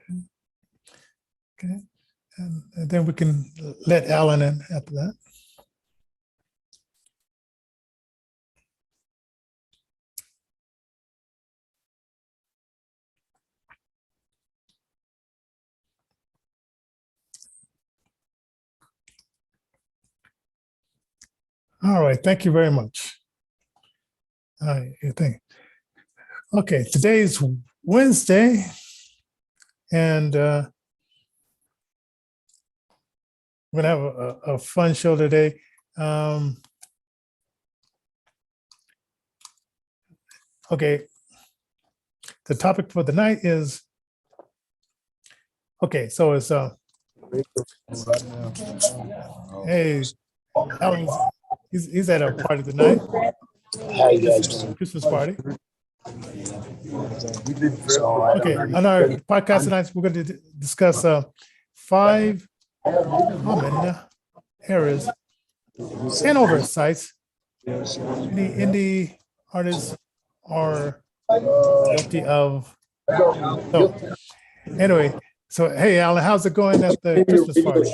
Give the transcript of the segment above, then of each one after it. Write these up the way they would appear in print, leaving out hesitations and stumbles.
Okay. And then we can let Alan in after that. All right, thank you very much. All right, okay, today's Wednesday, and we're gonna have a fun show today. Okay, the topic for the night is, okay, so it's hey, Alan, he's at a party tonight. How you guys doing? Christmas party. Okay, on our podcast tonight, we're going to discuss 5 common errors and oversights any indie artists are guilty of. So, anyway, so hey, Alan, how's it going at the Christmas party?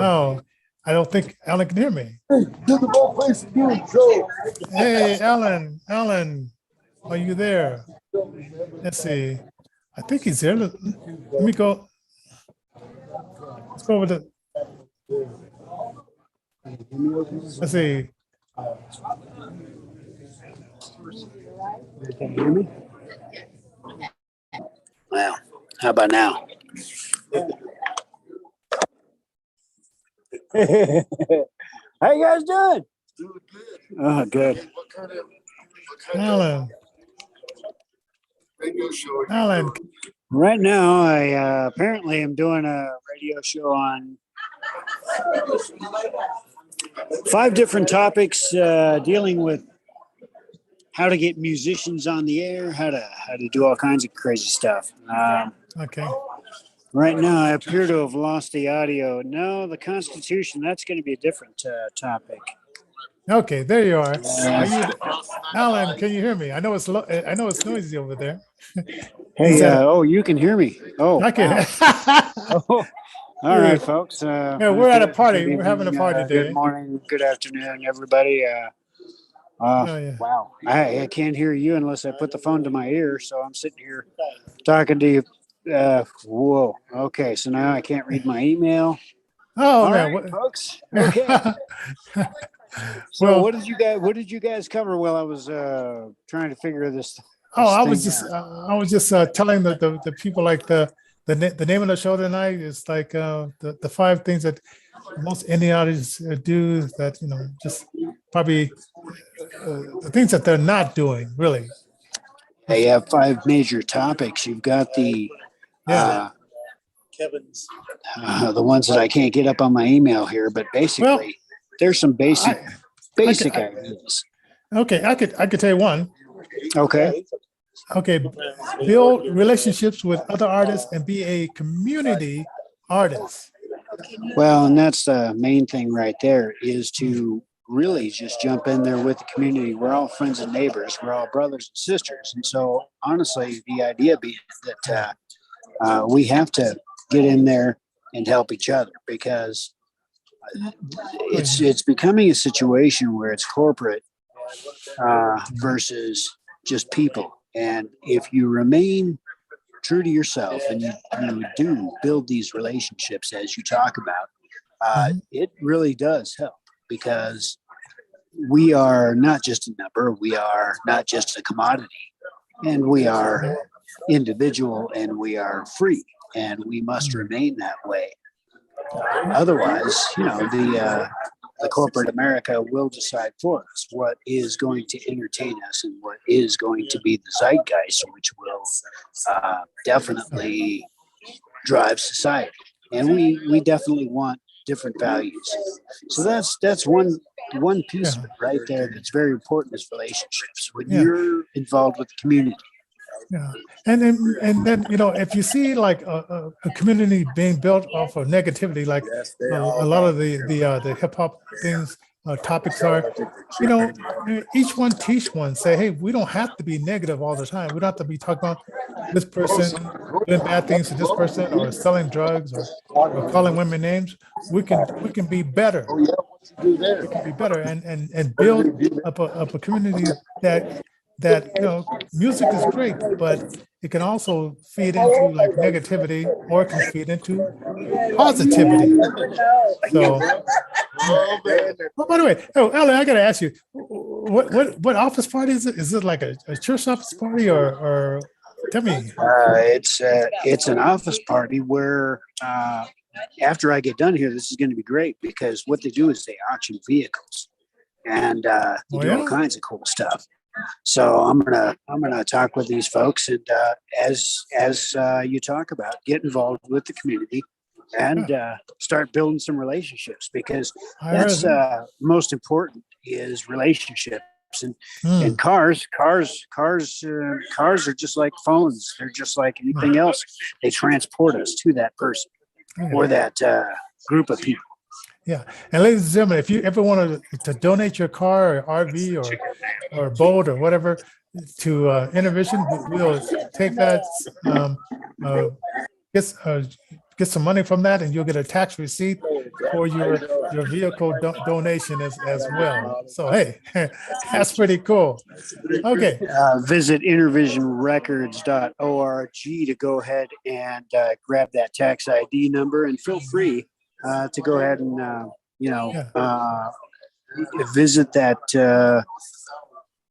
Oh, I don't think Alan can hear me. Hey, Alan, are you there? Let's see. I think he's here. Let me go. Let's go over the. Let's see. Can you hear me? Well, how about now? How you guys doing? Oh, good. Alan. Right now, I apparently am doing a radio show on 5 different topics dealing with how to get musicians on the air, how to do all kinds of crazy stuff. Okay. Right now, I appear to have lost the audio. No, the Constitution, that's going to be a different topic. Okay, there you are. Alan, can you hear me? I know it's noisy over there. Hey, oh, you can hear me. Oh, I can. Oh, all right, folks. Yeah, we're at a party. We're having a party today. Good morning, good afternoon, everybody. Yeah. Wow, I can't hear you unless I put the phone to my ear. So I'm sitting here talking to you. Whoa. Okay, so now I can't read my email. Oh, all man. right, folks. Okay. So Well, what did you guys cover while I was trying to figure this? I was just telling the people like the name of the show tonight is like the 5 things that most indie artists do that just probably the things that they're not doing really. They have 5 major topics. You've got the Kevin's the ones that I can't get up on my email here, but basically there's some basic ideas. Okay, I could tell you one. Okay. Okay, build relationships with other artists and be a community artist. Well, and that's the main thing right there is to really just jump in there with the community. We're all friends and neighbors. We're all brothers and sisters. And so honestly, the idea being that we have to get in there and help each other because it's becoming a situation where it's corporate versus just people. And if you remain true to yourself and you do build these relationships as you talk about, it really does help because we are not just a number, we are not just a commodity, and we are individual and we are free, and we must remain that way. Otherwise, the corporate America will decide for us what is going to entertain us and what is going to be the zeitgeist, which will definitely drive society. And we definitely want different values. So that's one piece of it right there that's very important is relationships. When you're involved with the community. Yeah, and then if you see like a community being built off of negativity, like a lot of the hip hop things topics are, you know, each one teach one. Say, hey, we don't have to be negative all the time. We don't have to be talking about this person doing bad things to this person, or selling drugs, or calling women names. We can be better. We can be better, and build up a community that music is great, but it can also feed into like negativity, or it can feed into positivity. So, oh, by the way, oh, Alan, I got to ask you, what office party is it? Is it like a church office party, or tell me? It's an office party where after I get done here, this is going to be great, because what they do is they auction vehicles, and they do all kinds of cool stuff. So I'm gonna talk with these folks, and as you talk about, get involved with the community, and start building some relationships, because that's most important, is relationships. And cars are just like phones. They're just like anything else. They transport us to that person or that group of people. Yeah, and ladies and gentlemen, if you ever want to donate your car or RV or boat or whatever to Innervision, we'll take that, get some money from that, and you'll get a tax receipt for your vehicle donation as well. So hey, that's pretty cool. Okay. Visit innervisionrecords.org to go ahead and grab that tax ID number, and feel free to go ahead and visit that.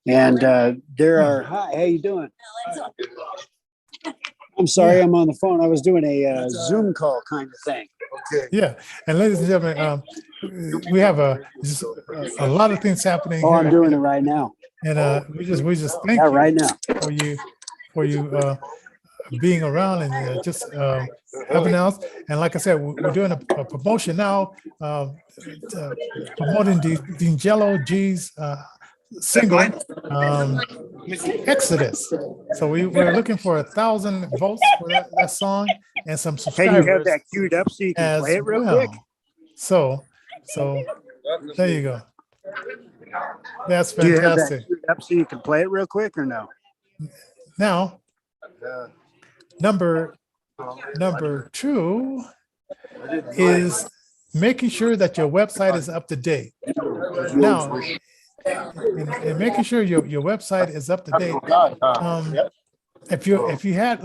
And there are. Hi, how you doing? I'm sorry, I'm on the phone. I was doing a Zoom call kind of thing. Okay. Yeah, and ladies and gentlemen, we have a lot of things happening. Oh, I'm doing it right now. And we just thank you right now for you being around, and just helping out. And like I said, we're doing a promotion now, promoting D'Angelo G's single, Exodus. So we're looking for 1,000 votes for that song, and some subscribers. Hey, you have that queued up so you can play it real quick? So there you go. That's fantastic. Do you have that queued up so you can play it real quick, or no? Now, number 2 is making sure that your website is up to date. Now, and making sure your website is up to date. If you had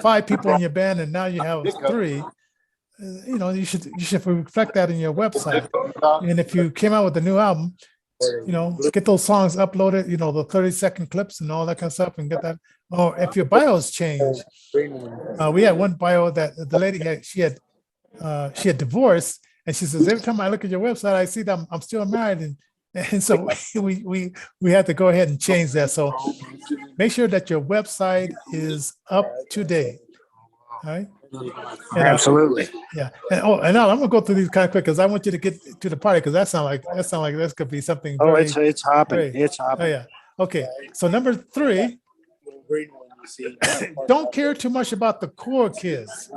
5 people in your band, and now you have 3, you should reflect that in your website. And if you came out with a new album, get those songs uploaded, the 30-second clips and all that kind of stuff, and get that. Or if your bios change, we had one bio that the lady she had divorced, and she says, every time I look at your website, I see that I'm still married, and so we had to go ahead and change that. So make sure that your website is up to date. All right. And, absolutely. Yeah. And now I'm gonna go through these kind of quick, because I want you to get to the party, because that sound like this could be something. It's hopping. Great. It's hopping. Oh yeah. Okay. So number 3, don't care too much about the cool kids.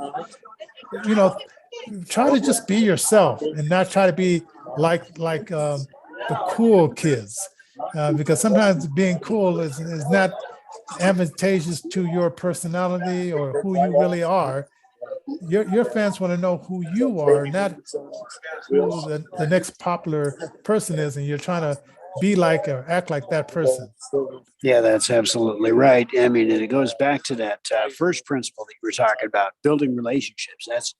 Try to just be yourself, and not try to be like the cool kids, because sometimes being cool is not advantageous to your personality or who you really are. Your fans want to know who you are, not who the next popular person is, and you're trying to be like or act like that person. Yeah, that's absolutely right. I mean, and it goes back to that first principle that you were talking about, building relationships. That's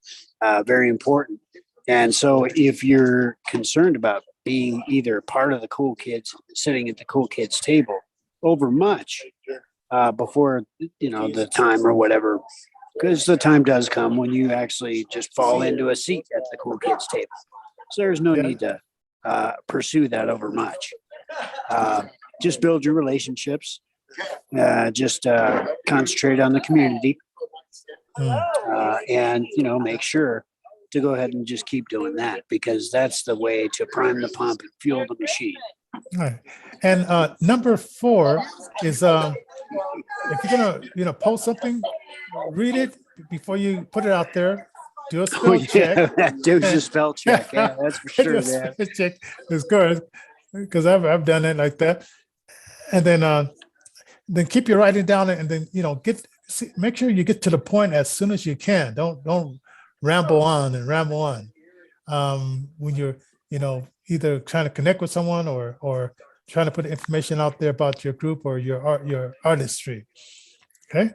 very important. And so if you're concerned about being either part of the cool kids, sitting at the cool kids table over much before, the time or whatever, because the time does come when you actually just fall into a seat at the cool kids table. So there's no need to pursue that over much. Just build your relationships. Just concentrate on the community, and make sure to go ahead and just keep doing that, because that's the way to prime the pump and fuel the machine. All right. And number 4 is if you're gonna post something, read it before you put it out there. do a spell check. Do a spell check. Yeah, that's for Do sure. a Yeah. spell check is good because I've done it like that. And then keep your writing down and then, make sure you get to the point as soon as you can. Don't ramble on and ramble on. When you're, either trying to connect with someone or trying to put information out there about your group or your artistry. Okay.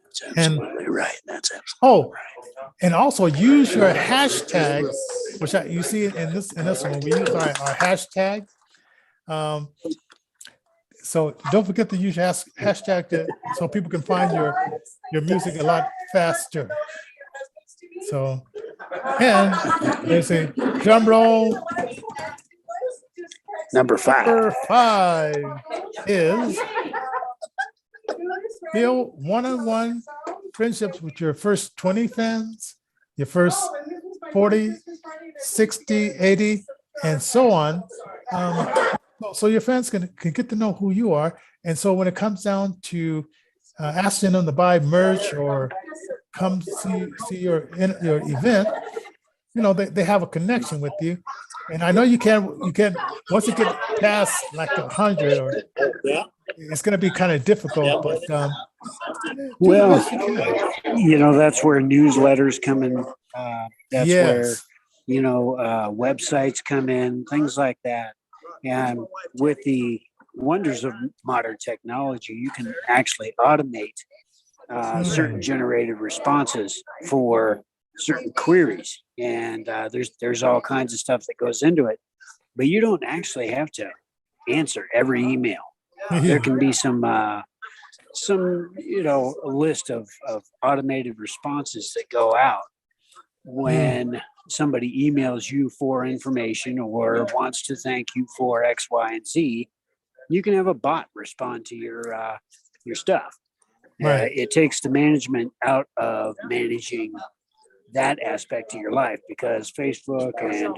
That's absolutely right. That's absolutely Oh, and also use your hashtag, which you see in this one. We use our hashtag. So don't forget to use your hashtag so people can find your music a lot faster. So, and there's a drum roll. Number 5. Number 5 is build one-on-one friendships with your first 20 fans, your first 40, 60, 80, and so on. So your fans can get to know who you are. And so when it comes down to asking them to buy merch or come see your event, they have a connection with you. And I know you can once you get past like 100, or it's going to be kind of difficult, but well, that's where newsletters come in. That's where, websites come in, things like that. And with the wonders of modern technology, you can actually automate certain generated responses for certain queries. And there's all kinds of stuff that goes into it, but you don't actually have to answer every email. There can be some a list of automated responses that go out when somebody emails you for information or wants to thank you for X, Y, and Z. You can have a bot respond to your stuff. Right. It takes the management out of managing that aspect of your life, because Facebook and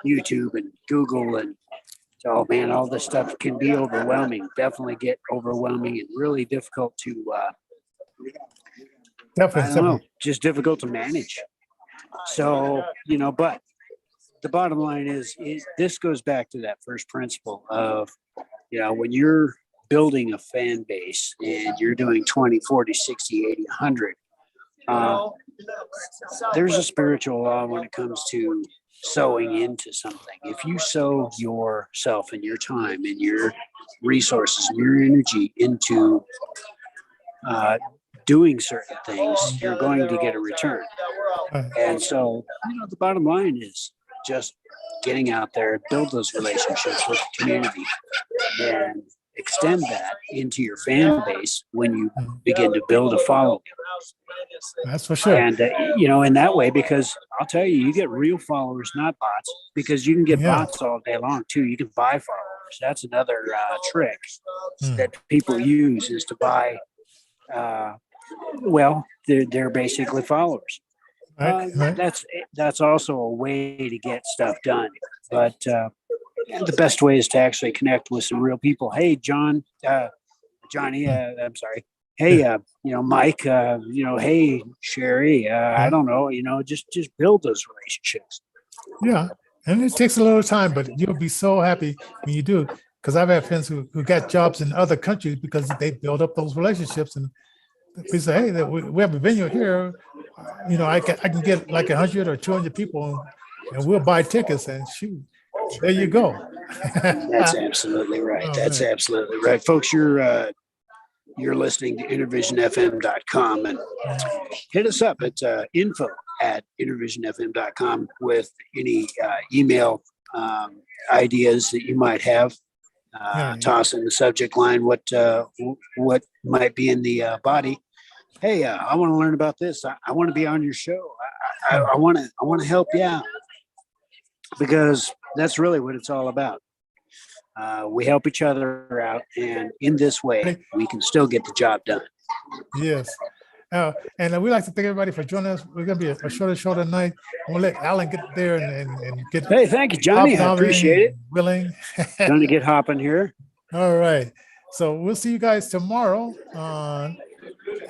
YouTube and Google and all this stuff can be overwhelming. Definitely get overwhelming and really difficult to just difficult to manage. So, but the bottom line is this goes back to that first principle of, when you're building a fan base and you're doing 20, 40, 60, 80, 100, there's a spiritual law when it comes to sowing into something. If you sow yourself and your time and your resources and your energy into doing certain things, you're going to get a return. And so, the bottom line is just getting out there, build those relationships with the community, and extend that into your fan base when you begin to build a following. That's for sure. And, in that way, because I'll tell you, you get real followers, not bots, because you can get bots all day long too. You can buy followers. That's another trick that people use, is to buy, they're basically followers. Right. That's also a way to get stuff done. But the best way is to actually connect with some real people. Hey, Johnny, I'm sorry. Hey, Mike, hey, Sherry, I don't know, just build those relationships. Yeah. And it takes a little time, but you'll be so happy when you do. Because I've had friends who got jobs in other countries because they build up those relationships. And we say, hey, we have a venue here. I can get like 100 or 200 people and we'll buy tickets and shoot. There you go. That's absolutely right. That's absolutely right. Folks, you're listening to InnervisionFM.com, and hit us up at info@InnervisionFM.com with any email ideas that you might have. Toss in the subject line what might be in the body. Hey, I want to learn about this. I want to be on your show. I want to help you out, because that's really what it's all about. We help each other out, and in this way, we can still get the job done. Yes. And we'd like to thank everybody for joining us. We're going to be a shorter show tonight. We'll let Alan get there and get. Hey, thank you, Johnny. I appreciate it. Willing. Going to get hopping here. All right. So we'll see you guys tomorrow on